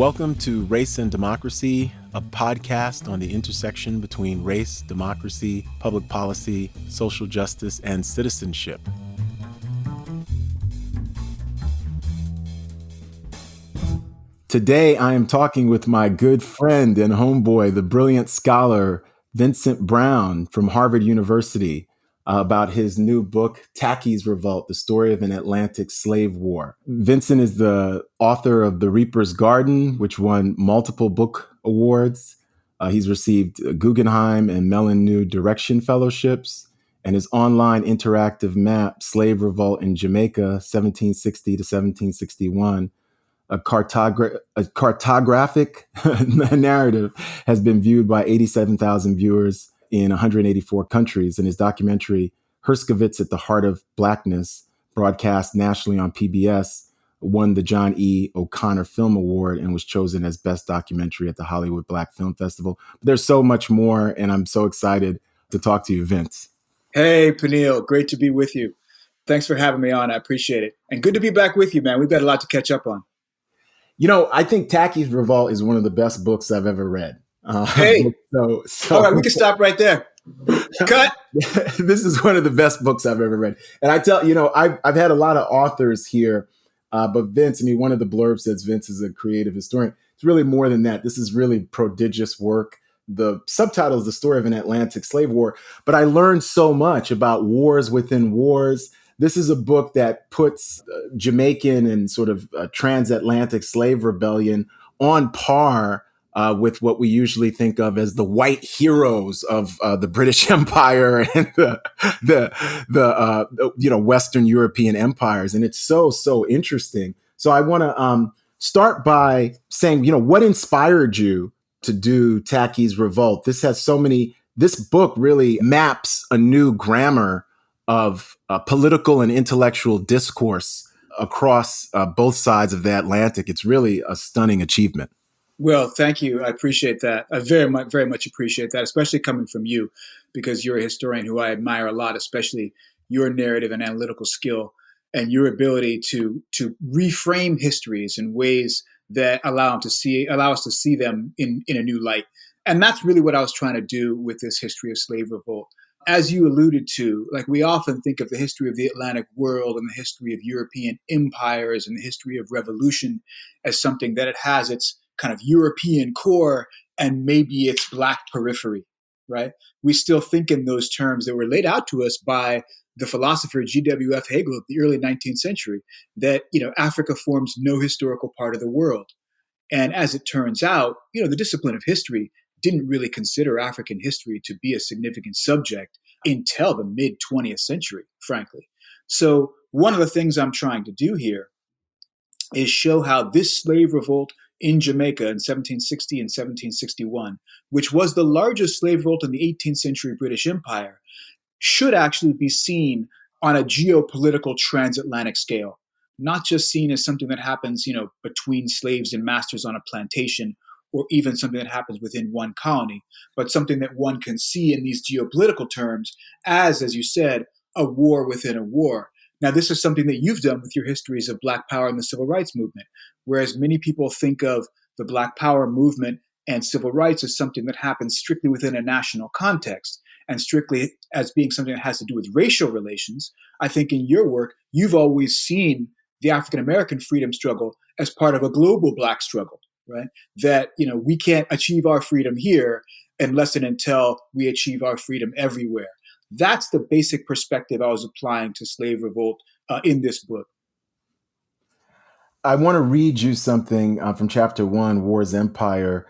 Welcome to Race and Democracy, a podcast on the intersection between race, democracy, public policy, social justice, and citizenship. Today, I am talking with my good friend and homeboy, the brilliant scholar Vincent Brown from Harvard University, about his new book, Tacky's Revolt, The Story of an Atlantic Slave War. Vincent is the author of The Reaper's Garden, which won multiple book awards. He's received Guggenheim and Mellon New Direction Fellowships, and his online interactive map, Slave Revolt in Jamaica, 1760 to 1761, a cartographic narrative, has been viewed by 87,000 viewers in 184 countries. And his documentary, Herskovits at the Heart of Blackness, broadcast nationally on PBS, won the John E. O'Connor Film Award and was chosen as Best Documentary at the Hollywood Black Film Festival. But there's so much more, and I'm so excited to talk to you, Vince. Hey, Peniel, great to be with you. Thanks for having me on. I appreciate it. And good to be back with you, man. We've got a lot to catch up on. You know, I think Tacky's Revolt is one of the best books I've ever read. Hey, all right, we can stop right there. Cut. This is one of the best books I've ever read. And I tell you know, I've had a lot of authors here, but Vince, I mean, one of the blurbs says Vince is a creative historian. It's really more than that. This is really prodigious work. The subtitle is The Story of an Atlantic Slave War, but I learned so much about wars within wars. This is a book that puts Jamaican and sort of transatlantic slave rebellion on par with what we usually think of as the white heroes of the British Empire and the Western European empires, and it's so interesting. So I want to start by saying, what inspired you to do Tacky's Revolt? This book really maps a new grammar of political and intellectual discourse across both sides of the Atlantic. It's really a stunning achievement. Well, thank you. I appreciate that. I very much appreciate that, especially coming from you, because you're a historian who I admire a lot, especially your narrative and analytical skill and your ability to reframe histories in ways that allow us to see them in a new light. And that's really what I was trying to do with this history of slave revolt. As you alluded to, like, we often think of the history of the Atlantic world and the history of European empires and the history of revolution as something that it has its kind of European core and maybe its Black periphery, right? We still think in those terms that were laid out to us by the philosopher G.W.F. Hegel of the early 19th century, that, Africa forms no historical part of the world. And as it turns out, the discipline of history didn't really consider African history to be a significant subject until the mid 20th century, frankly. So one of the things I'm trying to do here is show how this slave revolt in Jamaica in 1760 and 1761, which was the largest slave revolt in the 18th century British Empire, should actually be seen on a geopolitical transatlantic scale, not just seen as something that happens, between slaves and masters on a plantation, or even something that happens within one colony, but something that one can see in these geopolitical terms as you said, a war within a war. Now, this is something that you've done with your histories of Black Power and the Civil Rights Movement, whereas many people think of the Black Power movement and civil rights as something that happens strictly within a national context and strictly as being something that has to do with racial relations. I think in your work, you've always seen the African American freedom struggle as part of a global Black struggle. Right? That, we can't achieve our freedom here unless and until we achieve our freedom everywhere. That's the basic perspective I was applying to slave revolt in this book. I want to read you something from chapter 1, War's Empire,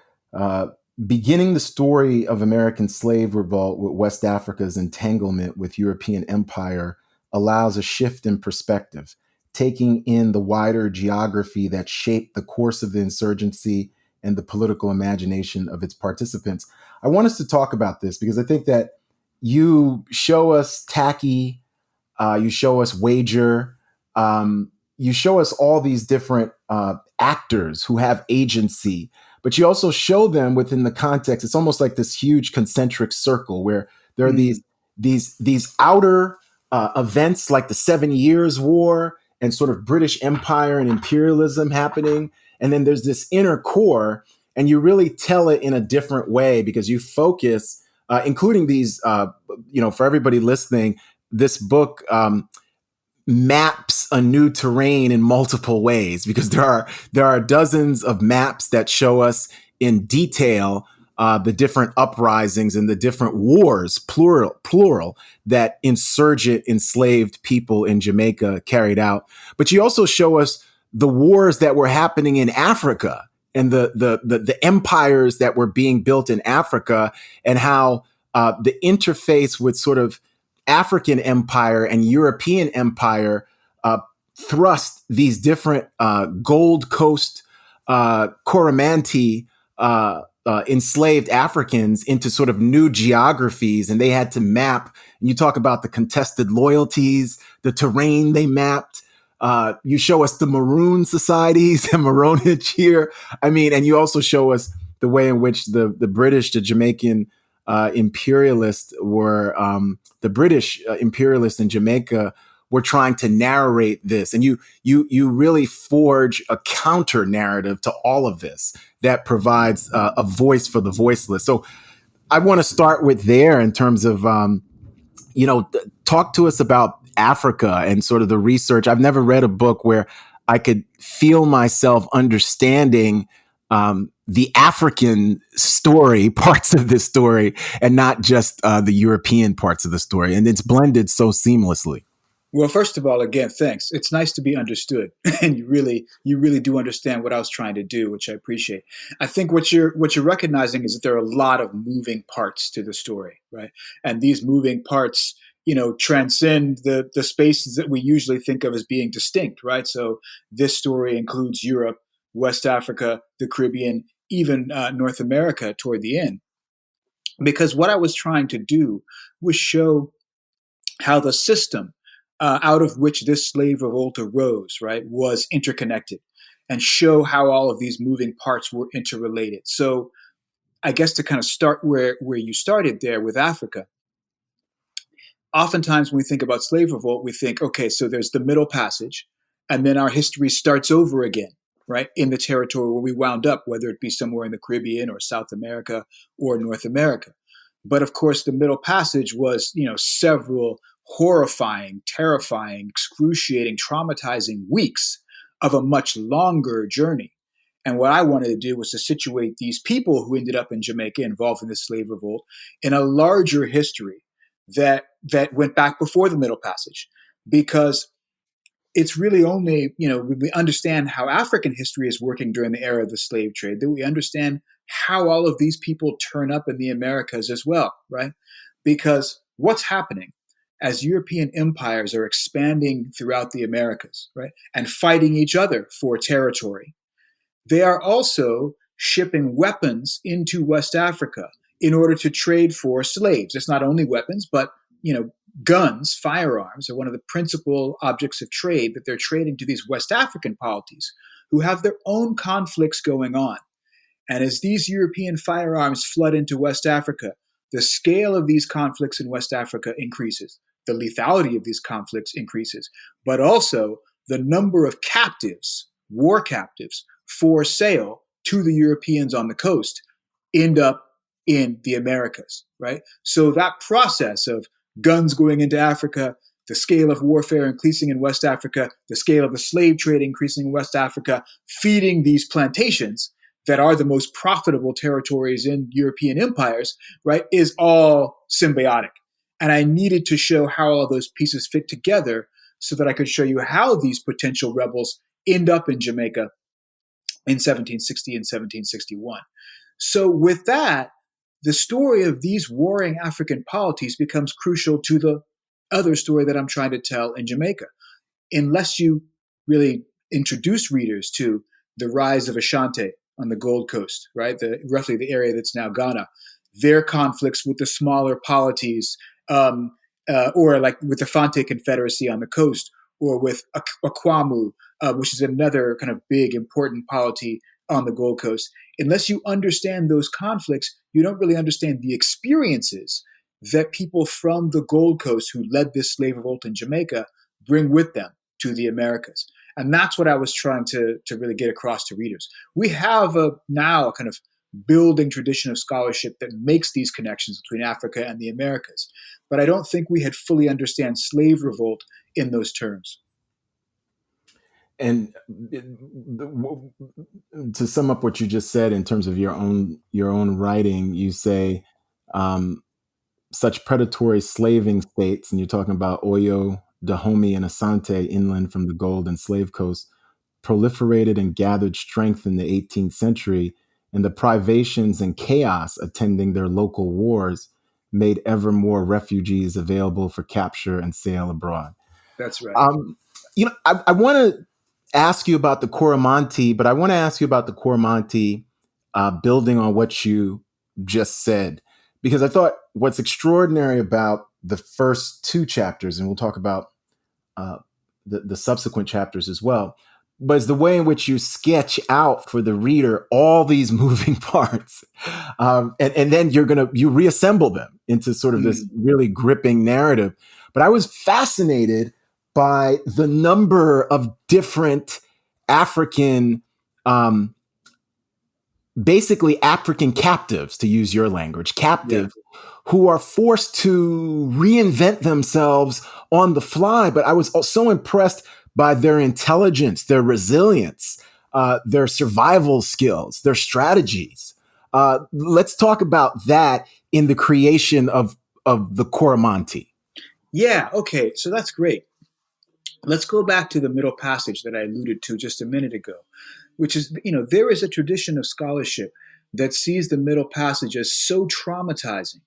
beginning the story of American slave revolt with West Africa's entanglement with European empire allows a shift in perspective, taking in the wider geography that shaped the course of the insurgency and the political imagination of its participants. I want us to talk about this because I think that you show us Tacky, you show us Wager, you show us all these different actors who have agency, but you also show them within the context. It's almost like this huge concentric circle where there are these outer events like the 7 Years' War and sort of British Empire and imperialism happening. and then there's this inner core, and you really tell it in a different way because you focus, including these, for everybody listening, this book maps a new terrain in multiple ways because there are dozens of maps that show us in detail the different uprisings and the different wars, plural, that insurgent enslaved people in Jamaica carried out. But you also show us the wars that were happening in Africa and the empires that were being built in Africa, and how the interface with sort of African empire and European empire thrust these different Gold Coast Coromantee enslaved Africans into sort of new geographies, and they had to map. And you talk about the contested loyalties, the terrain they mapped. You show us the Maroon societies and Maronage here. I mean, and you also show us the way in which the British, the Jamaican imperialists were, the British imperialists in Jamaica were trying to narrate this. And you really forge a counter narrative to all of this that provides a voice for the voiceless. So I want to start with there in terms of, talk to us about Africa and sort of the research. I've never read a book where I could feel myself understanding the African story, parts of this story, and not just the European parts of the story. And it's blended so seamlessly. Well, first of all, again, thanks. It's nice to be understood, and you really do understand what I was trying to do, which I appreciate. I think what you're recognizing is that there are a lot of moving parts to the story, right? And these moving parts, transcend the spaces that we usually think of as being distinct, right? So this story includes Europe, West Africa, the Caribbean, even North America toward the end. Because what I was trying to do was show how the system out of which this slave revolt arose, right, was interconnected, and show how all of these moving parts were interrelated. So I guess to kind of start where you started there with Africa, oftentimes when we think about slave revolt, we think, okay, so there's the Middle Passage, and then our history starts over again, right, in the territory where we wound up, whether it be somewhere in the Caribbean or South America or North America. But of course, the Middle Passage was, several horrifying, terrifying, excruciating, traumatizing weeks of a much longer journey. And what I wanted to do was to situate these people who ended up in Jamaica involved in the slave revolt in a larger history that went back before the Middle Passage, because it's really only, when we understand how African history is working during the era of the slave trade, that we understand how all of these people turn up in the Americas as well, right? Because what's happening as European empires are expanding throughout the Americas, right, and fighting each other for territory, they are also shipping weapons into West Africa in order to trade for slaves. It's not only weapons, but, guns, firearms are one of the principal objects of trade that they're trading to these West African polities who have their own conflicts going on. And as these European firearms flood into West Africa, the scale of these conflicts in West Africa increases. The lethality of these conflicts increases, but also the number of captives, war captives, for sale to the Europeans on the coast end up in the Americas, right? So that process of guns going into Africa, the scale of warfare increasing in West Africa, the scale of the slave trade increasing in West Africa, feeding these plantations that are the most profitable territories in European empires, right, is all symbiotic. And I needed to show how all those pieces fit together so that I could show you how these potential rebels end up in Jamaica in 1760 and 1761. So with that, the story of these warring African polities becomes crucial to the other story that I'm trying to tell in Jamaica. Unless you really introduce readers to the rise of Ashanti on the Gold Coast, right, roughly the area that's now Ghana, their conflicts with the smaller polities, or like with the Fante Confederacy on the coast, or with Akwamu, which is another kind of big, important polity on the Gold Coast. Unless you understand those conflicts, you don't really understand the experiences that people from the Gold Coast who led this slave revolt in Jamaica bring with them to the Americas. And that's what I was trying to really get across to readers. We have now a kind of building tradition of scholarship that makes these connections between Africa and the Americas. But I don't think we had fully understand slave revolt in those terms. And to sum up what you just said in terms of your own writing, you say um, such predatory slaving states, and you're talking about Oyo, Dahomey, and Asante inland from the Gold and Slave Coast, proliferated and gathered strength in the 18th century, and the privations and chaos attending their local wars made ever more refugees available for capture and sale abroad. That's right. I want to ask you about the Coromantee, but I want to ask you about the Coromantee building on what you just said, because I thought what's extraordinary about the first two chapters, and we'll talk about the subsequent chapters as well, but it's the way in which you sketch out for the reader all these moving parts, and then you reassemble them into sort of this really gripping narrative. But I was fascinated by the number of different African, basically African captives, to use your language, who are forced to reinvent themselves on the fly. But I was so impressed by their intelligence, their resilience, their survival skills, their strategies. Let's talk about that in the creation of the Coromantee. Yeah, okay, so that's great. Let's go back to the Middle Passage that I alluded to just a minute ago, which is, there is a tradition of scholarship that sees the Middle Passage as so traumatizing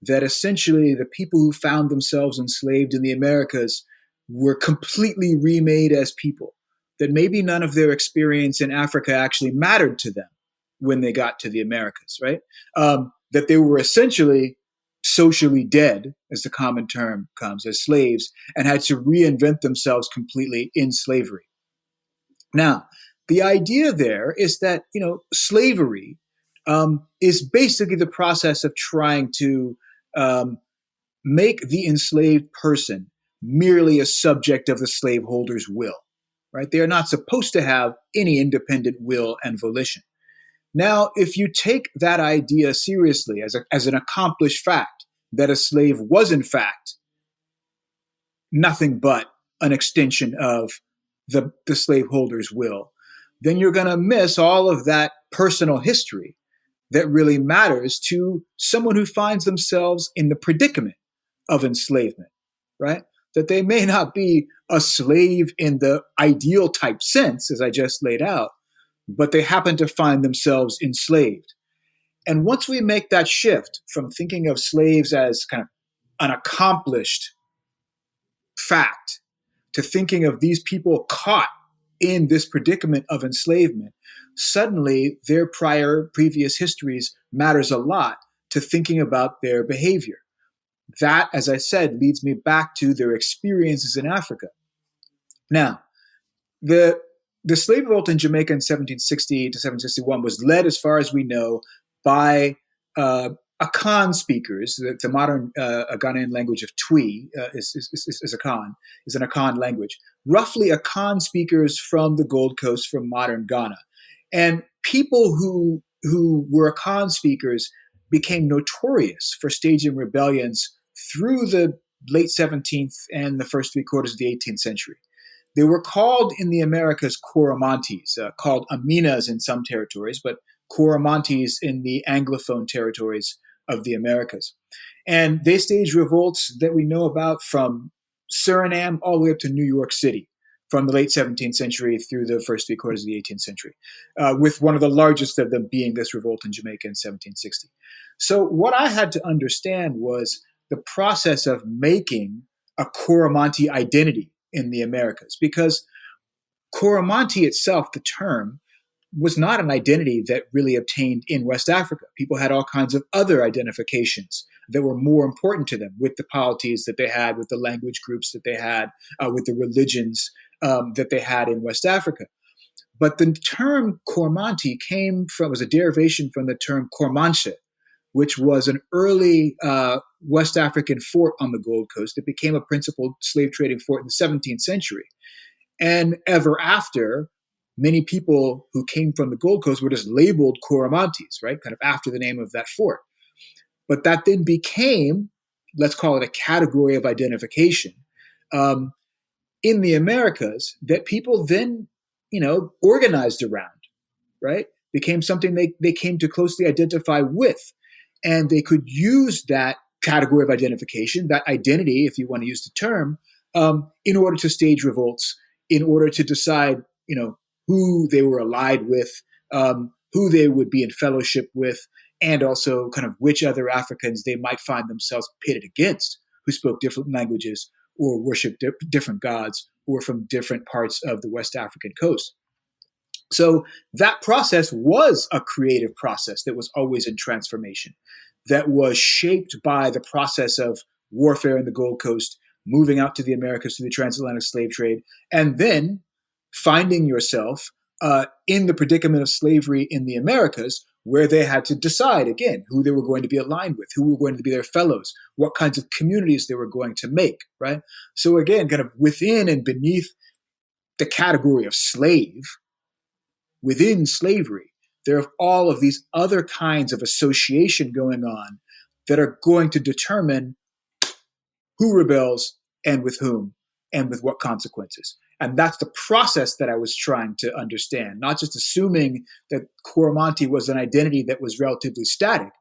that essentially the people who found themselves enslaved in the Americas were completely remade as people, that maybe none of their experience in Africa actually mattered to them when they got to the Americas, right? That they were essentially socially dead, as the common term comes, as slaves, and had to reinvent themselves completely in slavery. Now, the idea there is that, slavery is basically the process of trying to make the enslaved person merely a subject of the slaveholder's will, right? They are not supposed to have any independent will and volition. Now, if you take that idea seriously as an accomplished fact, that a slave was in fact nothing but an extension of the slaveholder's will, then you're going to miss all of that personal history that really matters to someone who finds themselves in the predicament of enslavement, right? That they may not be a slave in the ideal type sense, as I just laid out, but they happen to find themselves enslaved. And once we make that shift from thinking of slaves as kind of an accomplished fact to thinking of these people caught in this predicament of enslavement, suddenly their previous histories matters a lot to thinking about their behavior. That, as I said, leads me back to their experiences in Africa. Now, the slave revolt in Jamaica in 1760 to 1761 was led, as far as we know, by Akan speakers. The modern Ghanaian language of Twi is Akan, is an Akan language. Roughly Akan speakers from the Gold Coast, from modern Ghana. And people who were Akan speakers became notorious for staging rebellions through the late 17th and the first 3/4 of the 18th century. They were called in the Americas Coromantes, called Aminas in some territories, but Coromantes in the Anglophone territories of the Americas. And they staged revolts that we know about from Suriname all the way up to New York City, from the late 17th century through the first 3/4 of the 18th century, with one of the largest of them being this revolt in Jamaica in 1760. So what I had to understand was the process of making a Coromantee identity in the Americas, because Coromantee itself, the term, was not an identity that really obtained in West Africa. People had all kinds of other identifications that were more important to them, with the polities that they had, with the language groups that they had, with the religions that they had in West Africa. But the term Coromantee was a derivation from the term Cormanche, which was an early West African fort on the Gold Coast that became a principal slave trading fort in the 17th century. And ever after, many people who came from the Gold Coast were just labeled Coromantese, right? Kind of after the name of that fort. But that then became, let's call it a category of identification um, in the Americas that people then, organized around, right? Became something they came to closely identify with. And they could use that category of identification, that identity, if you want to use the term, in order to stage revolts, in order to decide, who they were allied with, who they would be in fellowship with, and also kind of which other Africans they might find themselves pitted against, who spoke different languages or worshiped different gods or from different parts of the West African coast. So that process was a creative process that was always in transformation, that was shaped by the process of warfare in the Gold Coast, moving out to the Americas through the transatlantic slave trade, and then finding yourself in the predicament of slavery in the Americas, where they had to decide again who they were going to be aligned with, who were going to be their fellows, what kinds of communities they were going to make, right? So again, kind of within and beneath the category of slave, within slavery, there are all of these other kinds of association going on that are going to determine who rebels and with whom and with what consequences. And that's the process that I was trying to understand, not just assuming that Coromantese was an identity that was relatively static,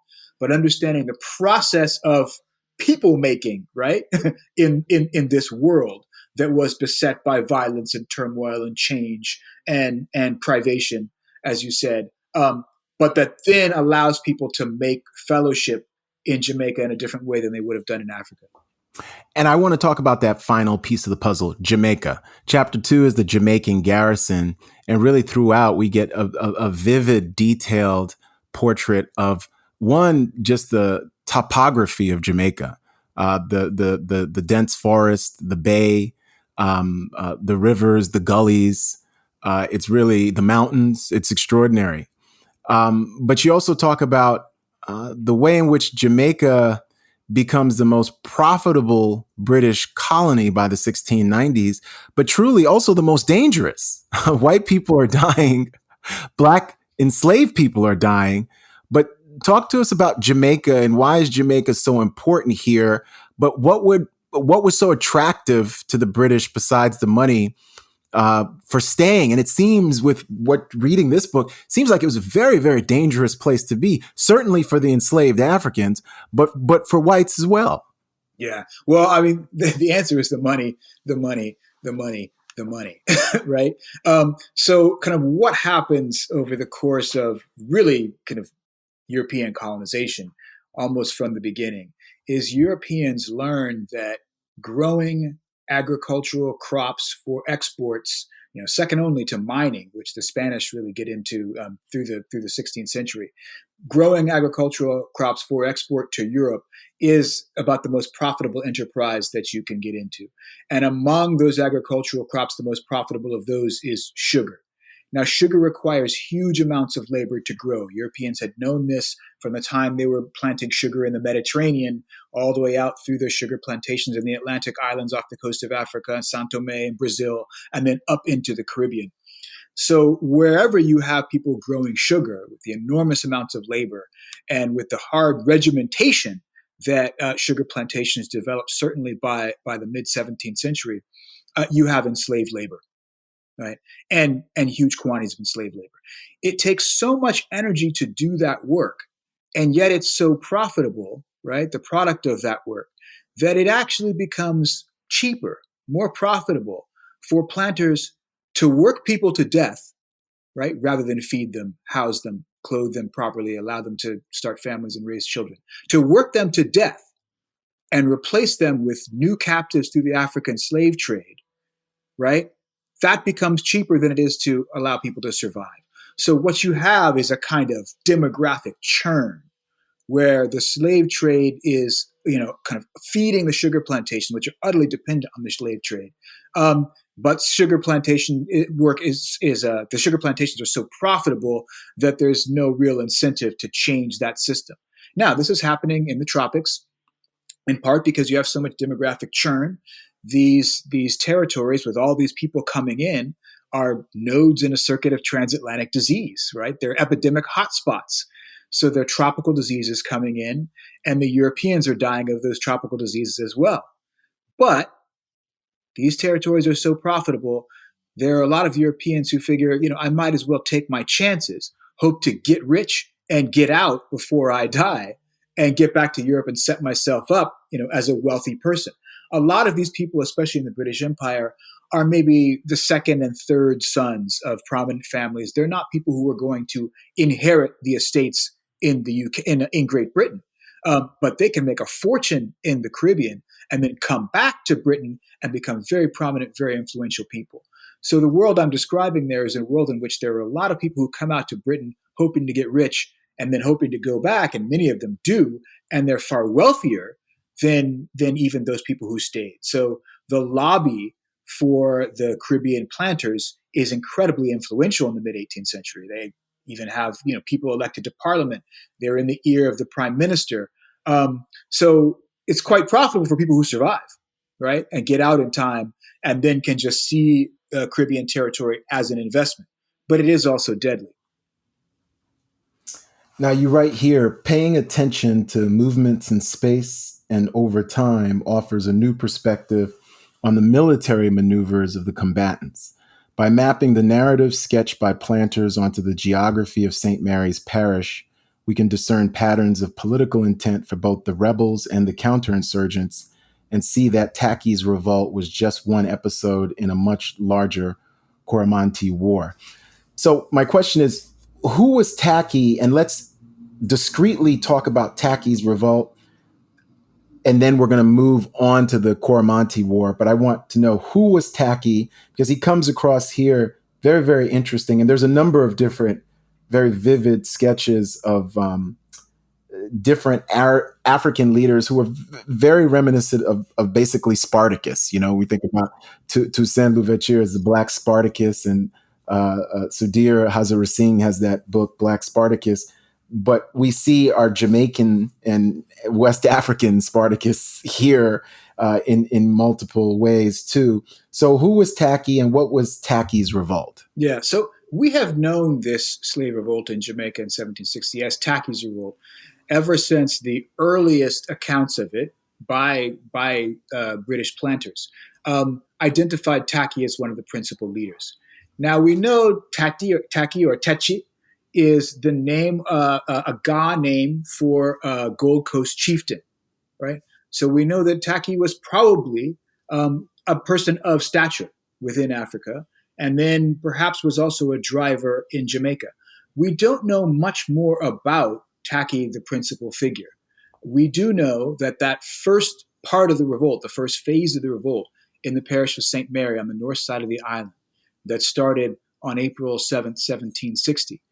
but understanding the process of people making, right, in this world that was beset by violence and turmoil and change and privation, as you said, but that then allows people to make fellowship in Jamaica in a different way than they would have done in Africa. And I want to talk about that final piece of the puzzle, Jamaica. Chapter 2 is the Jamaican garrison. And really throughout, we get a vivid, detailed portrait of, one, just the topography of Jamaica, the dense forest, the bay, the rivers, the gullies. It's really the mountains. It's extraordinary. But you also talk about the way in which Jamaica becomes the most profitable British colony by the 1690s, but truly also the most dangerous. White people are dying, Black enslaved people are dying. But talk to us about Jamaica and why is Jamaica so important here? But what was so attractive to the British besides the money for staying? And it seems, with what reading this book, seems like it was a very, very dangerous place to be, certainly for the enslaved Africans, but for whites as well. Yeah. Well, I mean, the answer is the money, the money, the money, the money, right? So kind of what happens over the course of really kind of European colonization, almost from the beginning, is Europeans learn that growing agricultural crops for exports, second only to mining, which the Spanish really get into through the 16th century. Growing agricultural crops for export to Europe is about the most profitable enterprise that you can get into. And among those agricultural crops, the most profitable of those is sugar. Now, sugar requires huge amounts of labor to grow. Europeans had known this from the time they were planting sugar in the Mediterranean, all the way out through the sugar plantations in the Atlantic islands off the coast of Africa, São Tomé and Brazil, and then up into the Caribbean. So wherever you have people growing sugar with the enormous amounts of labor and with the hard regimentation that sugar plantations developed, certainly by the mid-17th century, you have enslaved labor. Right. And huge quantities of enslaved labor. It takes so much energy to do that work. And yet it's so profitable, right? The product of that work, that it actually becomes cheaper, more profitable for planters to work people to death, right? Rather than feed them, house them, clothe them properly, allow them to start families and raise children. To work them to death and replace them with new captives through the African slave trade, right? That becomes cheaper than it is to allow people to survive. So what you have is a kind of demographic churn where the slave trade is, kind of feeding the sugar plantations, which are utterly dependent on the slave trade. But sugar plantation work the sugar plantations are so profitable that there's no real incentive to change that system. Now, this is happening in the tropics, in part because you have so much demographic churn these territories with all these people coming in are nodes in a circuit of transatlantic disease, right? They're epidemic hotspots. So they're tropical diseases coming in, and the Europeans are dying of those tropical diseases as well. But these territories are so profitable. There are a lot of Europeans who figure, I might as well take my chances, hope to get rich and get out before I die, and get back to Europe and set myself up, as a wealthy person. A lot of these people, especially in the British Empire, are maybe the second and third sons of prominent families. They're not people who are going to inherit the estates in the UK, in Great Britain, but they can make a fortune in the Caribbean and then come back to Britain and become very prominent, very influential people. So the world I'm describing there is a world in which there are a lot of people who come out to Britain hoping to get rich and then hoping to go back, and many of them do, and they're far wealthier than even those people who stayed. So the lobby for the Caribbean planters is incredibly influential in the mid-18th century. They even have people elected to parliament. They're in the ear of the prime minister. So it's quite profitable for people who survive, right, and get out in time, and then can just see Caribbean territory as an investment. But it is also deadly. Now, you write here, paying attention to movements in space and over time offers a new perspective on the military maneuvers of the combatants. By mapping the narrative sketched by planters onto the geography of St. Mary's Parish, we can discern patterns of political intent for both the rebels and the counterinsurgents, and see that Tacky's revolt was just one episode in a much larger Coromantee War. So my question is, who was Tacky? And let's discreetly talk about Tacky's revolt, and then we're going to move on to the Coromantee War. But I want to know, who was Tacky, because he comes across here very, very interesting. And there's a number of different, very vivid sketches of different African leaders who were very reminiscent of basically Spartacus. We think about Toussaint Louverture as the Black Spartacus, and Sudhir Hazare Singh has that book, Black Spartacus. But we see our Jamaican and West African Spartacus here in multiple ways too. So who was Tacky, and what was Tacky's revolt? Yeah, so we have known this slave revolt in Jamaica in 1760 as Tacky's revolt ever since the earliest accounts of it by British planters identified Tacky as one of the principal leaders. Now we know Tacky or Techi is the name, a Ga name for a Gold Coast chieftain, right? So we know that Tacky was probably a person of stature within Africa, and then perhaps was also a driver in Jamaica. We don't know much more about Tacky, the principal figure. We do know that first part of the revolt, the first phase of the revolt in the parish of St. Mary on the north side of the island, that started on April 7th, 1760.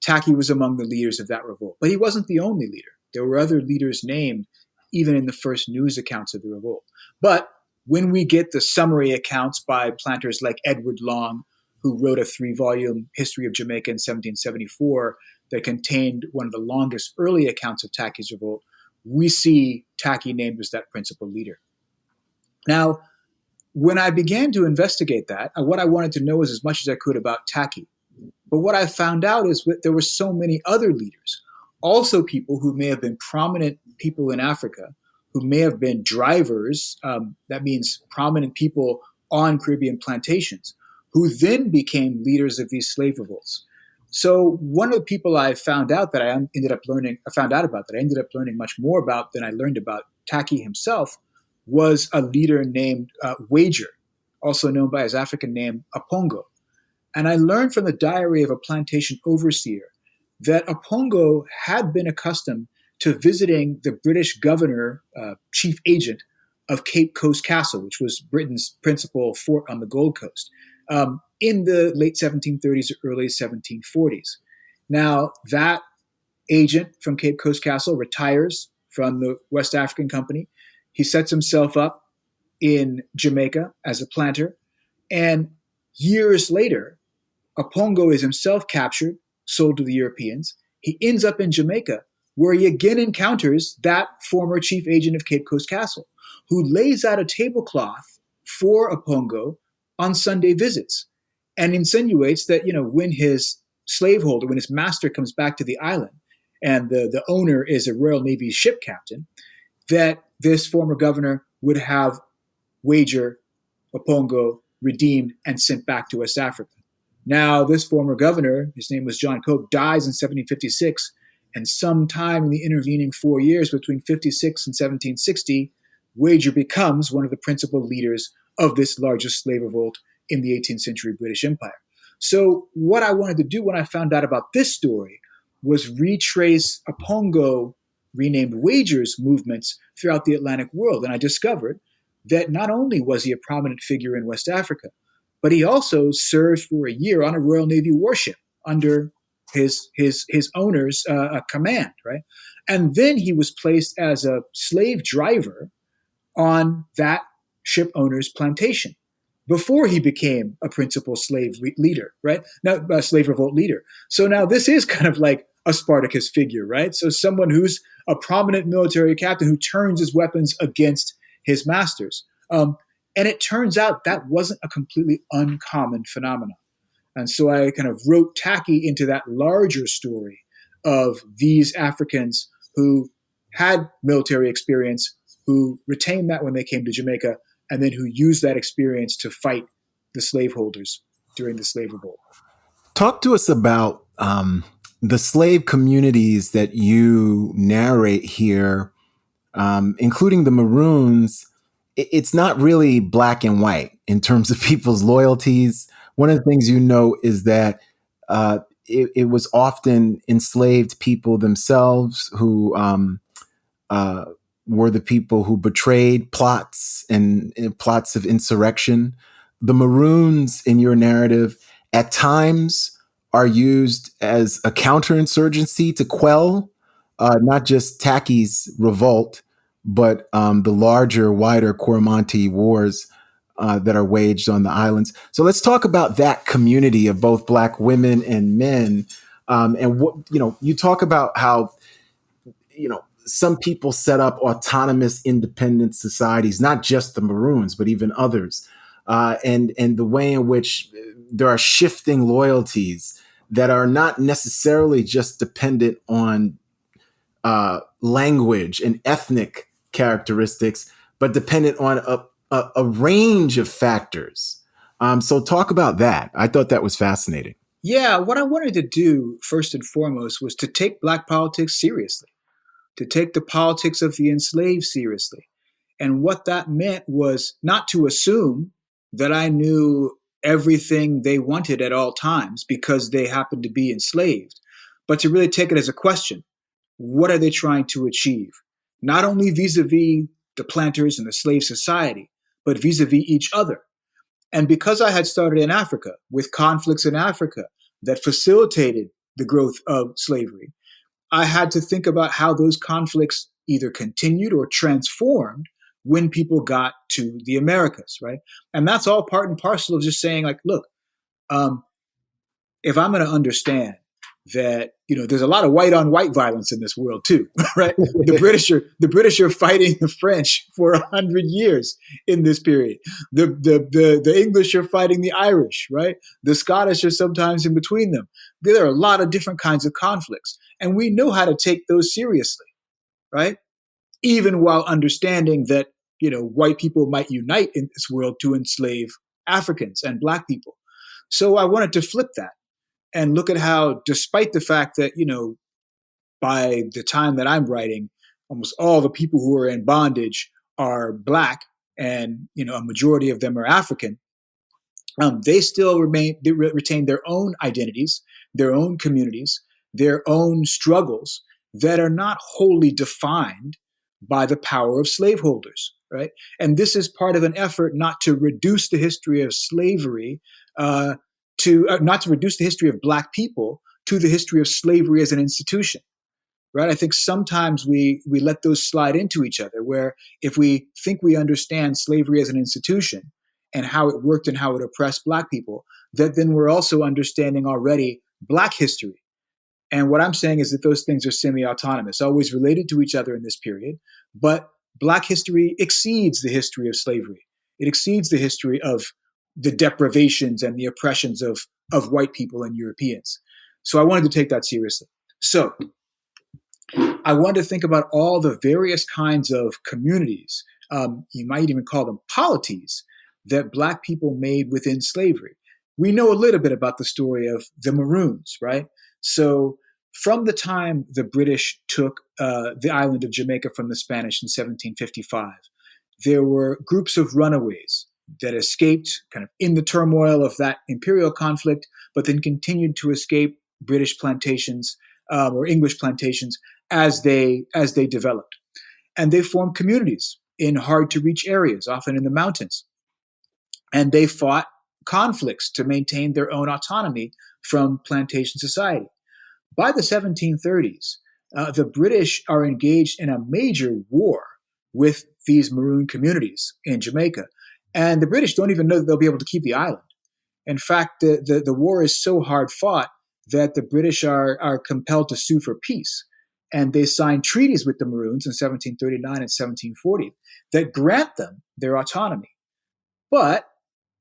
Tacky was among the leaders of that revolt, but he wasn't the only leader. There were other leaders named even in the first news accounts of the revolt. But when we get the summary accounts by planters like Edward Long, who wrote a 3-volume history of Jamaica in 1774 that contained one of the longest early accounts of Tacky's revolt, we see Tacky named as that principal leader. Now, when I began to investigate that, what I wanted to know was as much as I could about Tacky. But what I found out is that there were so many other leaders, also people who may have been prominent people in Africa, who may have been drivers, that means prominent people on Caribbean plantations, who then became leaders of these slave revolts. So one of the people I found out about that I ended up learning much more about than I learned about Tacky himself was a leader named Wager, also known by his African name Apongo. And I learned from the diary of a plantation overseer that Apongo had been accustomed to visiting the British governor, chief agent of Cape Coast Castle, which was Britain's principal fort on the Gold Coast, in the late 1730s or early 1740s. Now, that agent from Cape Coast Castle retires from the West African Company. He sets himself up in Jamaica as a planter. And years later, Apongo is himself captured, sold to the Europeans. He ends up in Jamaica, where he again encounters that former chief agent of Cape Coast Castle, who lays out a tablecloth for Apongo on Sunday visits and insinuates that, when his slaveholder, when his master comes back to the island and the owner is a Royal Navy ship captain, that this former governor would have Wager, Apongo, redeemed and sent back to West Africa. Now, this former governor, his name was John Coke, dies in 1756, and sometime in the intervening 4 years between 56 and 1760, Wager becomes one of the principal leaders of this largest slave revolt in the 18th century British Empire. So what I wanted to do when I found out about this story was retrace Apongo, renamed Wager's, movements throughout the Atlantic world. And I discovered that not only was he a prominent figure in West Africa, but he also served for a year on a Royal Navy warship under his owner's command, right? And then he was placed as a slave driver on that ship owner's plantation before he became a principal slave leader, right? Now, a slave revolt leader. So now this is kind of like a Spartacus figure, right? So someone who's a prominent military captain who turns his weapons against his masters. And it turns out that wasn't a completely uncommon phenomenon. And so I kind of wrote Tacky into that larger story of these Africans who had military experience, who retained that when they came to Jamaica, and then who used that experience to fight the slaveholders during the slave revolt. Talk to us about the slave communities that you narrate here, including the Maroons. It's not really black and white in terms of people's loyalties. One of the things you know is that it was often enslaved people themselves who were the people who betrayed plots and plots of insurrection. The Maroons in your narrative at times are used as a counterinsurgency to quell not just Tacky's revolt, but the larger, wider Coromantee wars that are waged on the islands. So let's talk about that community of both Black women and men. And what, you talk about how, some people set up autonomous, independent societies, not just the Maroons, but even others. And the way in which there are shifting loyalties that are not necessarily just dependent on language and ethnic characteristics, but dependent on a range of factors. So talk about that. I thought that was fascinating. Yeah, what I wanted to do first and foremost was to take Black politics seriously, to take the politics of the enslaved seriously. And what that meant was not to assume that I knew everything they wanted at all times because they happened to be enslaved, but to really take it as a question. What are they trying to achieve? Not only vis-a-vis the planters and the slave society, but vis-a-vis each other. And because I had started in Africa with conflicts in Africa that facilitated the growth of slavery, I had to think about how those conflicts either continued or transformed when people got to the Americas, right? And that's all part and parcel of just saying, like, look, if I'm going to understand that, there's a lot of white on white violence in this world too, right? The British are fighting the French for 100 years in this period. The English are fighting the Irish, right? The Scottish are sometimes in between them. There are a lot of different kinds of conflicts, and we know how to take those seriously, right? Even while understanding that, white people might unite in this world to enslave Africans and Black people. So I wanted to flip that and look at how, despite the fact that, by the time that I'm writing, almost all the people who are in bondage are Black and, a majority of them are African, they still retain their own identities, their own communities, their own struggles that are not wholly defined by the power of slaveholders, right? And this is part of an effort not to reduce the history of slavery not to reduce the history of Black people to the history of slavery as an institution, right? I think sometimes we let those slide into each other, where if we think we understand slavery as an institution and how it worked and how it oppressed Black people, that then we're also understanding already Black history. And what I'm saying is that those things are semi-autonomous, always related to each other in this period, but Black history exceeds the history of slavery. It exceeds the history of the deprivations and the oppressions of white people and Europeans. So I wanted to take that seriously. So I wanted to think about all the various kinds of communities, you might even call them polities, that Black people made within slavery. We know a little bit about the story of the Maroons, right? So from the time the British took the island of Jamaica from the Spanish in 1755, there were groups of runaways that escaped kind of in the turmoil of that imperial conflict, but then continued to escape British plantations or English plantations as they developed. And they formed communities in hard to reach areas, often in the mountains. And they fought conflicts to maintain their own autonomy from plantation society. By the 1730s, the British are engaged in a major war with these maroon communities in Jamaica. And the British don't even know that they'll be able to keep the island. In fact, the war is so hard fought that the British are compelled to sue for peace. And they signed treaties with the Maroons in 1739 and 1740 that grant them their autonomy. But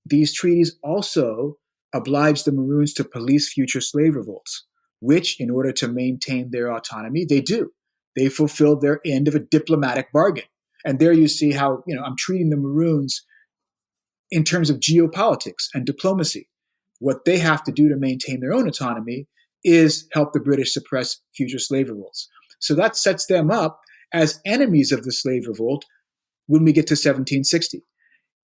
these treaties also oblige the Maroons to police future slave revolts, which, in order to maintain their autonomy, they do. They fulfilled their end of a diplomatic bargain. And there you see how, I'm treating the Maroons in terms of geopolitics and diplomacy. What they have to do to maintain their own autonomy is help the British suppress future slave revolts. So that sets them up as enemies of the slave revolt when we get to 1760.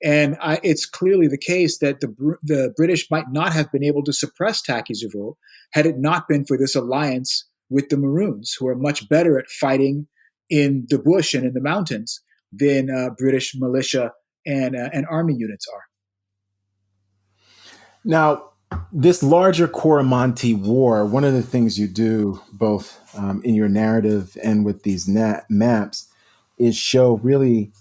And it's clearly the case that the British might not have been able to suppress Tacky's revolt had it not been for this alliance with the Maroons, who are much better at fighting in the bush and in the mountains than British militia and army units are. Now, this larger Coromantee War, one of the things you do both in your narrative and with these maps is show really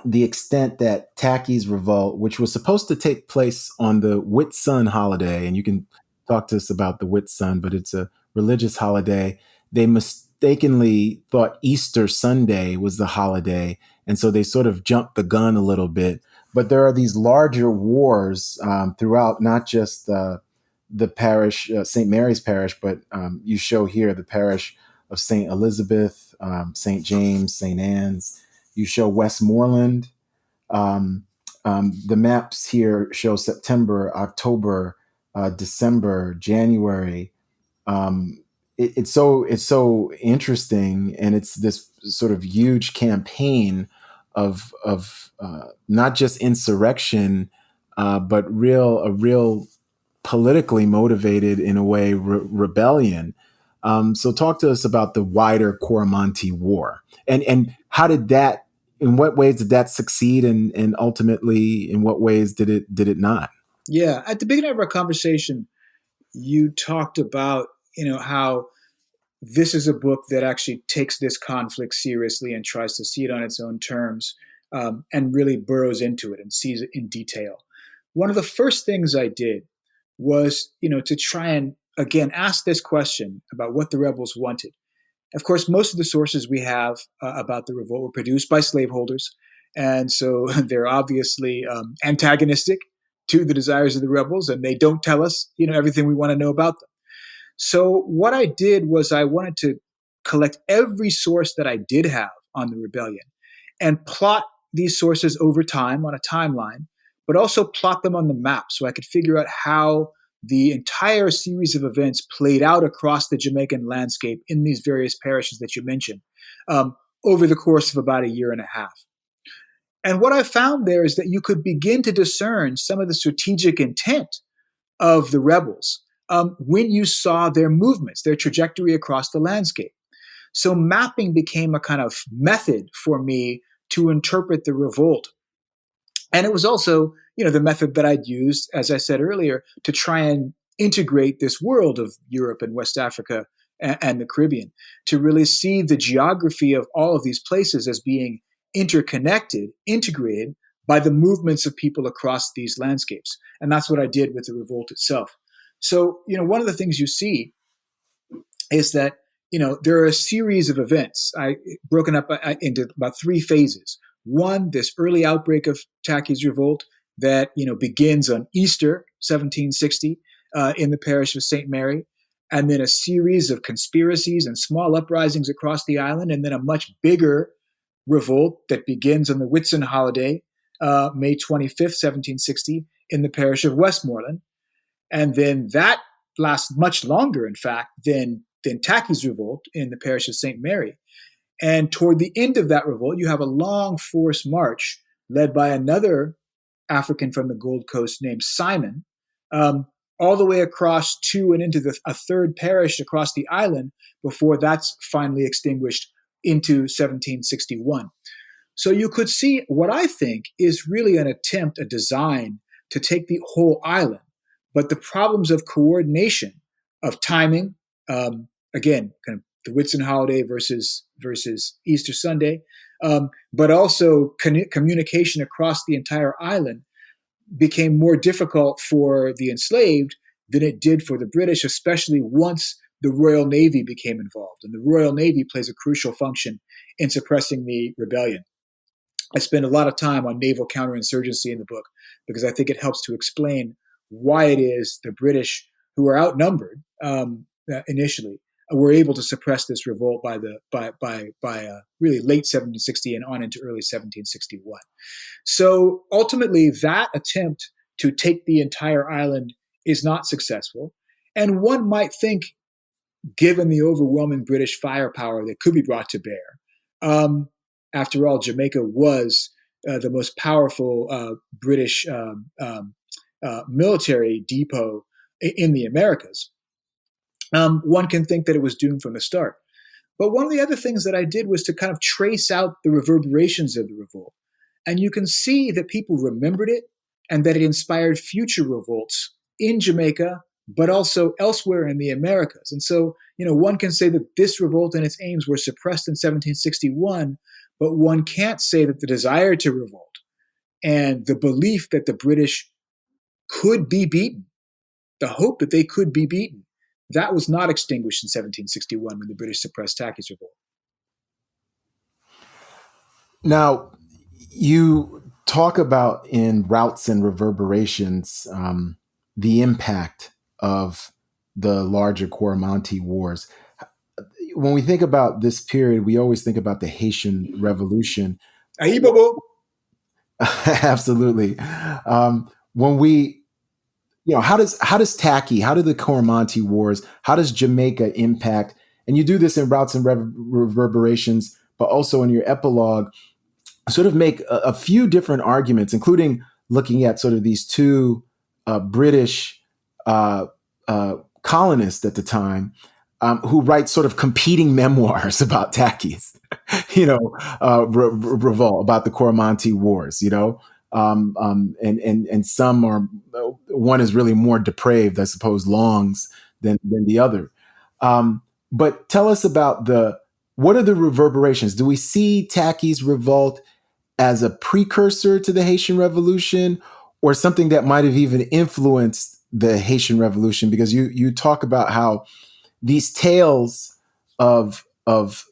the extent that Tacky's revolt, which was supposed to take place on the Whitsun holiday, and you can talk to us about the Whitsun, but it's a religious holiday. They mistakenly thought Easter Sunday was the holiday, and so they sort of jumped the gun a little bit. But there are these larger wars throughout, not just the parish, St. Mary's Parish, but you show here the parish of St. Elizabeth, St. James, St. Anne's. You show Westmoreland. The maps here show September, October, December, January. It's so interesting, and it's this sort of huge campaign of not just insurrection, but a real politically motivated, in a way, rebellion. So talk to us about the wider Coromantee War, and how did that, in what ways did that succeed, and ultimately in what ways did it not? Yeah, at the beginning of our conversation, you talked about how this is a book that actually takes this conflict seriously and tries to see it on its own terms, and really burrows into it and sees it in detail. One of the first things I did was, to try and, again, ask this question about what the rebels wanted. Of course, most of the sources we have about the revolt were produced by slaveholders, and so they're obviously antagonistic to the desires of the rebels, and they don't tell us, everything we want to know about them. So what I did was I wanted to collect every source that I did have on the rebellion and plot these sources over time on a timeline, but also plot them on the map so I could figure out how the entire series of events played out across the Jamaican landscape in these various parishes that you mentioned over the course of about a year and a half. And what I found there is that you could begin to discern some of the strategic intent of the rebels when you saw their movements, their trajectory across the landscape. So mapping became a kind of method for me to interpret the revolt. And it was also, the method that I'd used, as I said earlier, to try and integrate this world of Europe and West Africa and the Caribbean, to really see the geography of all of these places as being interconnected, integrated by the movements of people across these landscapes. And that's what I did with the revolt itself. So, one of the things you see is that, there are a series of events broken up into about three phases. One, this early outbreak of Tacky's revolt that begins on Easter 1760 in the parish of St. Mary, and then a series of conspiracies and small uprisings across the island, and then a much bigger revolt that begins on the Whitsun holiday, May 25th, 1760, in the parish of Westmoreland. And then that lasts much longer, in fact, than Tacky's revolt in the parish of St. Mary. And toward the end of that revolt, you have a long forced march led by another African from the Gold Coast named Simon, all the way across to and into a third parish across the island before that's finally extinguished into 1761. So you could see what I think is really an attempt, a design to take the whole island, but the problems of coordination, of timing, again, kind of the Whitsun holiday versus Easter Sunday, but also communication across the entire island became more difficult for the enslaved than it did for the British, especially once the Royal Navy became involved. And the Royal Navy plays a crucial function in suppressing the rebellion. I spend a lot of time on naval counterinsurgency in the book because I think it helps to explain why it is the British, who are outnumbered initially, were able to suppress this revolt by really late 1760 and on into early 1761. So ultimately, that attempt to take the entire island is not successful. And one might think, given the overwhelming British firepower that could be brought to bear, after all, Jamaica was the most powerful British military depot in the Americas. One can think that it was doomed from the start. But one of the other things that I did was to kind of trace out the reverberations of the revolt. And you can see that people remembered it and that it inspired future revolts in Jamaica, but also elsewhere in the Americas. And so, one can say that this revolt and its aims were suppressed in 1761, but one can't say that the desire to revolt and the belief that the British could be beaten, the hope that they could be beaten, that was not extinguished in 1761 when the British suppressed Tacky's revolt. Now, you talk about in Routes and Reverberations the impact of the larger Coromantee Wars. When we think about this period, we always think about the Haitian Revolution. Absolutely. When we, how does Tacky, how do the Coromantee Wars, how does Jamaica impact? And you do this in Routes and Reverberations, but also in your epilogue, sort of make a few different arguments, including looking at sort of these two British colonists at the time who write sort of competing memoirs about Tacky's, revolt, about the Coromantee Wars, and some are, one is really more depraved, I suppose, Long's than the other. But tell us about what are the reverberations? Do we see Tacky's revolt as a precursor to the Haitian Revolution, or something that might have even influenced the Haitian Revolution? Because you talk about how these tales of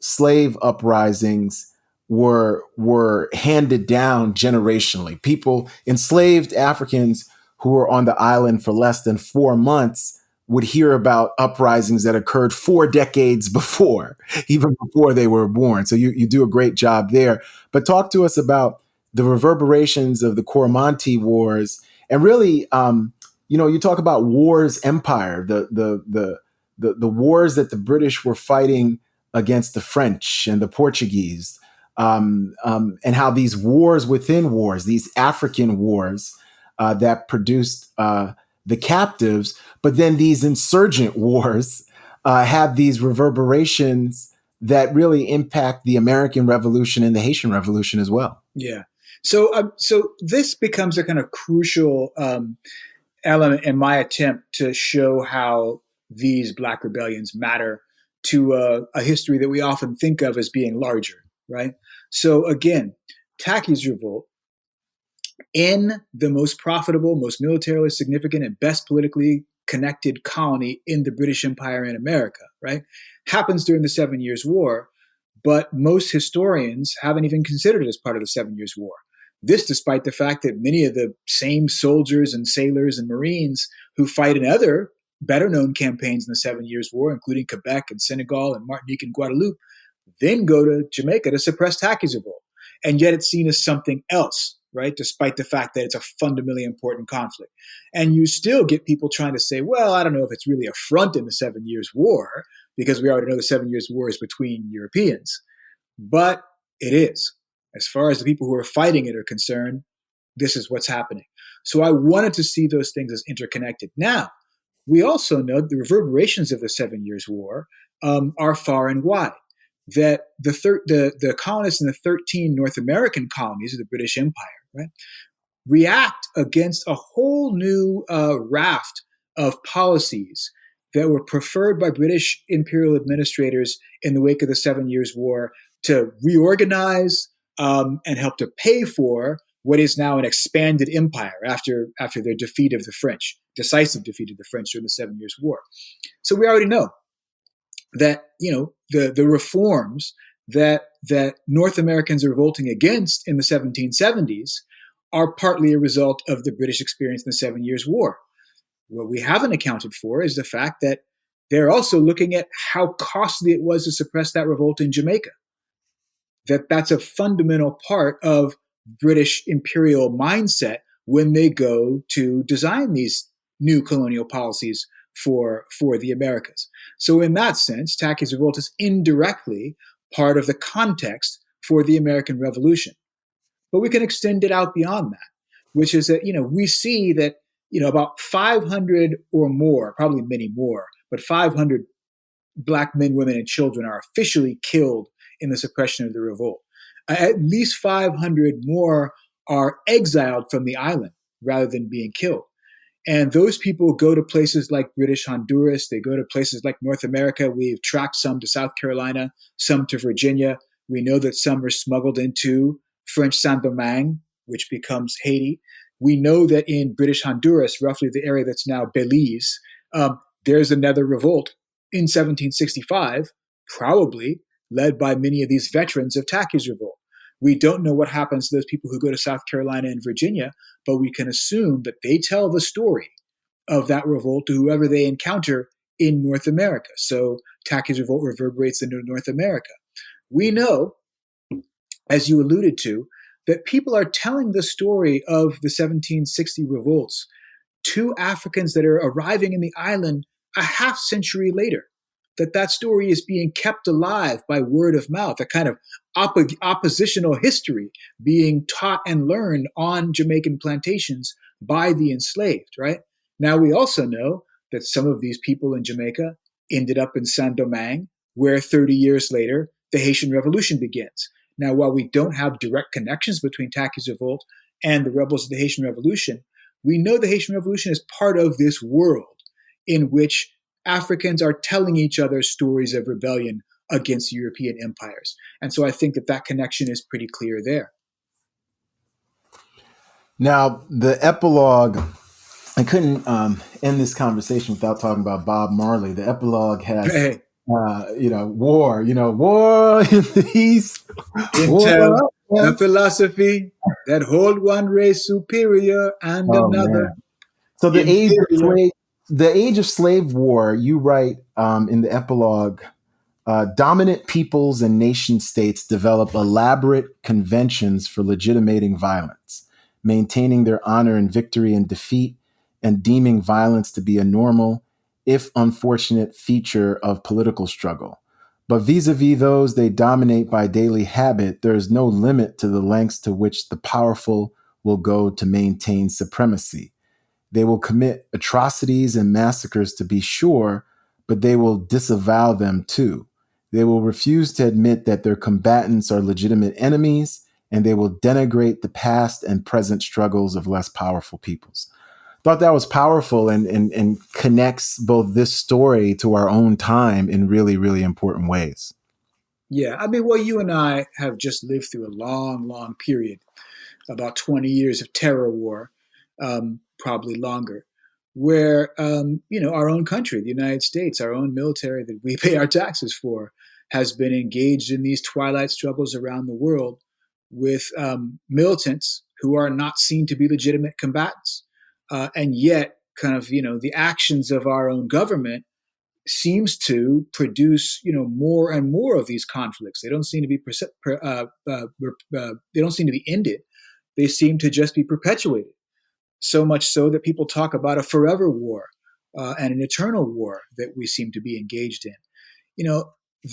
slave uprisings were handed down generationally. People, enslaved Africans who were on the island for less than 4 months, would hear about uprisings that occurred 4 decades before, even before they were born. So you do a great job there. But talk to us about the reverberations of the Coromantee Wars, and really, you talk about wars empire, the wars that the British were fighting against the French and the Portuguese, and how these wars within wars, these African wars that produced the captives, but then these insurgent wars have these reverberations that really impact the American Revolution and the Haitian Revolution as well. Yeah. So this becomes a kind of crucial element in my attempt to show how these Black rebellions matter to a history that we often think of as being larger, right? So again, Tacky's revolt, in the most profitable, most militarily significant, and best politically connected colony in the British Empire in America, right? Happens during the Seven Years' War, but most historians haven't even considered it as part of the Seven Years' War. This, despite the fact that many of the same soldiers and sailors and Marines who fight in other better known campaigns in the Seven Years' War, including Quebec and Senegal and Martinique and Guadeloupe, then go to Jamaica to suppress Tacky's revolt. And yet it's seen as something else, right? Despite the fact that it's a fundamentally important conflict. And you still get people trying to say, well, I don't know if it's really a front in the 7 Years' War, because we already know the 7 Years' War is between Europeans. But it is. As far as the people who are fighting it are concerned, this is what's happening. So I wanted to see those things as interconnected. Now, we also know the reverberations of the 7 Years' War are far and wide. That the colonists in the 13 North American colonies of the British Empire, right, react against a whole new raft of policies that were preferred by British imperial administrators in the wake of the 7 Years' War to reorganize and help to pay for what is now an expanded empire after their defeat of the French, decisive defeat of the French during the 7 Years' War. So we already know that the reforms that North Americans are revolting against in the 1770s are partly a result of the British experience in the 7 Years' War. What we haven't accounted for is the fact that they're also looking at how costly it was to suppress that revolt in Jamaica. That's a fundamental part of British imperial mindset when they go to design these new colonial policies for the Americas. So in that sense, Tacky's revolt is indirectly part of the context for the American Revolution. But we can extend it out beyond that, which is that, we see that, about 500 or more, probably many more, but 500 Black men, women, and children are officially killed in the suppression of the revolt. At least 500 more are exiled from the island rather than being killed. And those people go to places like British Honduras. They go to places like North America. We've tracked some to South Carolina, some to Virginia. We know that some are smuggled into French Saint-Domingue, which becomes Haiti. We know that in British Honduras, roughly the area that's now Belize, there's another revolt in 1765, probably led by many of these veterans of Tacky's revolt. We don't know what happens to those people who go to South Carolina and Virginia, but we can assume that they tell the story of that revolt to whoever they encounter in North America. So Tacky's revolt reverberates into North America. We know, as you alluded to, that people are telling the story of the 1760 revolts to Africans that are arriving in the island a half century later. That story is being kept alive by word of mouth, a kind of oppositional history being taught and learned on Jamaican plantations by the enslaved, right? Now, we also know that some of these people in Jamaica ended up in Saint-Domingue, where 30 years later, the Haitian Revolution begins. Now, while we don't have direct connections between Tacky's revolt and the rebels of the Haitian Revolution, we know the Haitian Revolution is part of this world in which Africans are telling each other stories of rebellion against European empires. And so I think that connection is pretty clear there. Now, the epilogue, I couldn't end this conversation without talking about Bob Marley. The epilogue has, war in the East. Intel, a philosophy that hold one race superior and another. Man. So the age of slave war, you write in the epilogue, dominant peoples and nation states develop elaborate conventions for legitimating violence, maintaining their honor in victory and defeat, and deeming violence to be a normal, if unfortunate, feature of political struggle. But vis-a-vis those they dominate by daily habit, there is no limit to the lengths to which the powerful will go to maintain supremacy. They will commit atrocities and massacres, to be sure, but they will disavow them too. They will refuse to admit that their combatants are legitimate enemies, and they will denigrate the past and present struggles of less powerful peoples. Thought that was powerful and connects both this story to our own time in really, really important ways. Yeah, I mean, well, you and I have just lived through a long, long period, about 20 years of terror war, probably longer. where, our own country, the United States, our own military that we pay our taxes for, has been engaged in these twilight struggles around the world with militants who are not seen to be legitimate combatants. And yet, the actions of our own government seems to produce, more and more of these conflicts. They don't seem to be they don't seem to be ended. They seem to just be perpetuated. So much so that people talk about a forever war and an eternal war that we seem to be engaged in.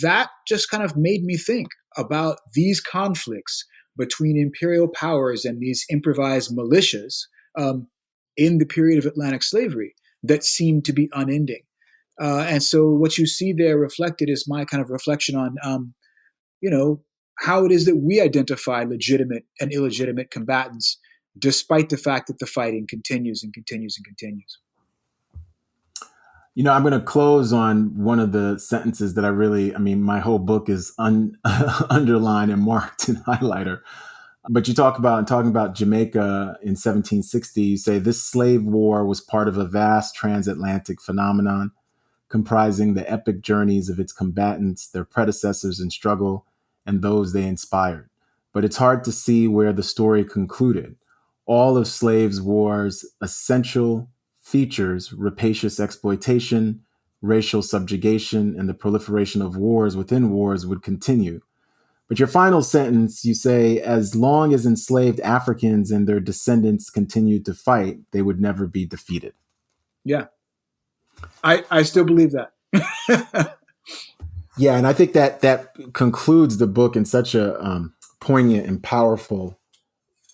That just kind of made me think about these conflicts between imperial powers and these improvised militias in the period of Atlantic slavery that seemed to be unending. And so what you see there reflected is my kind of reflection on, how it is that we identify legitimate and illegitimate combatants, despite the fact that the fighting continues and continues and continues. I'm going to close on one of the sentences that my whole book is underlined and marked in highlighter. But you talking about Jamaica in 1760, you say this slave war was part of a vast transatlantic phenomenon comprising the epic journeys of its combatants, their predecessors in struggle, and those they inspired. But it's hard to see where the story concluded. All of slaves' wars' essential features, rapacious exploitation, racial subjugation, and the proliferation of wars within wars would continue. But your final sentence, you say, as long as enslaved Africans and their descendants continued to fight, they would never be defeated. Yeah. I still believe that. Yeah, and I think that concludes the book in such a poignant and powerful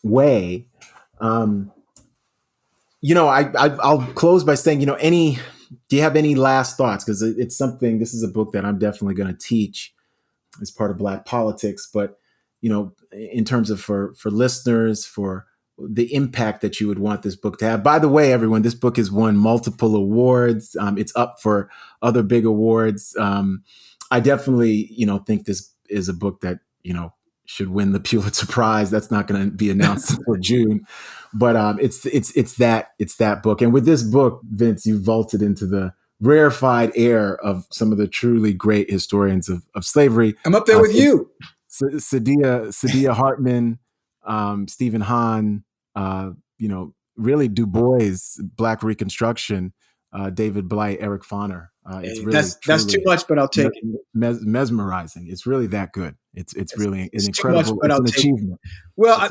way. I'll close by saying, do you have any last thoughts? Because this is a book that I'm definitely going to teach as part of Black Politics. But, in terms of for listeners, for the impact that you would want this book to have. By the way, everyone, this book has won multiple awards. It's up for other big awards. I definitely, think this is a book that, should win the Pulitzer Prize. That's not going to be announced until June, but it's that book. And with this book, Vince, you vaulted into the rarefied air of some of the truly great historians of slavery. I'm up there with you. Saidiya Hartman, Stephen Hahn, really Du Bois, Black Reconstruction, David Blight, Eric Foner. It's really that's too much, but I'll take it. Mesmerizing. It's really that good. It's really an incredible achievement. Well,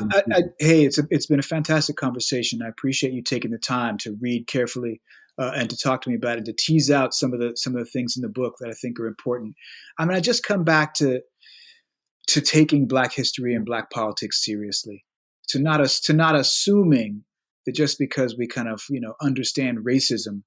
it's been a fantastic conversation. I appreciate you taking the time to read carefully and to talk to me about it, to tease out some of the things in the book that I think are important. I just come back to taking Black history and Black politics seriously, to not assuming that just because we kind of understand racism,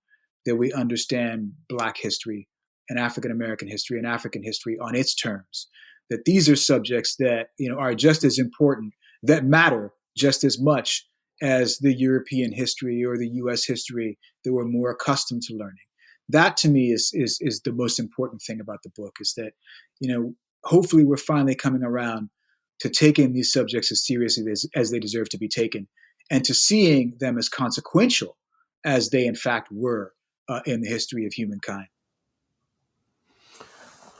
that we understand Black history and African American history and African history on its terms. That these are subjects that are just as important, that matter just as much as the European history or the U.S. history that we're more accustomed to learning. That to me is the most important thing about the book, is that hopefully we're finally coming around to taking these subjects as seriously as they deserve to be taken, and to seeing them as consequential as they in fact were in the history of humankind.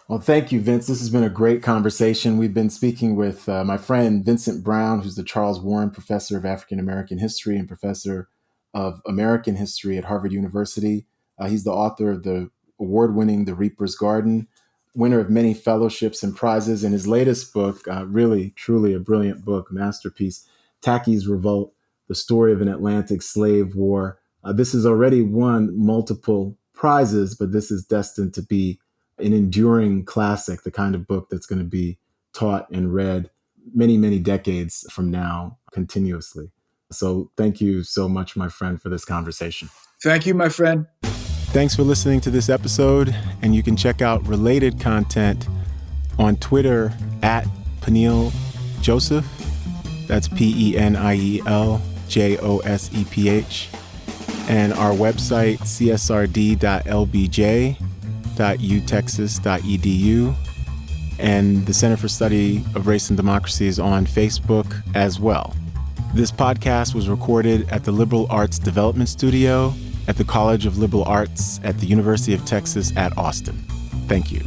Well, thank you, Vince. This has been a great conversation. We've been speaking with my friend Vincent Brown, who's the Charles Warren Professor of African American History and Professor of American History at Harvard University. He's the author of the award-winning The Reaper's Garden, winner of many fellowships and prizes. And his latest book, really, truly a brilliant book, masterpiece, Tacky's Revolt, The Story of an Atlantic Slave War. This has already won multiple prizes, but this is destined to be an enduring classic, the kind of book that's going to be taught and read many, many decades from now continuously. So thank you so much, my friend, for this conversation. Thank you, my friend. Thanks for listening to this episode, and you can check out related content on Twitter at Peniel Joseph. That's PENIEL JOSEPH. And our website, csrd.lbj.utexas.edu. And the Center for Study of Race and Democracy is on Facebook as well. This podcast was recorded at the Liberal Arts Development Studio at the College of Liberal Arts at the University of Texas at Austin. Thank you.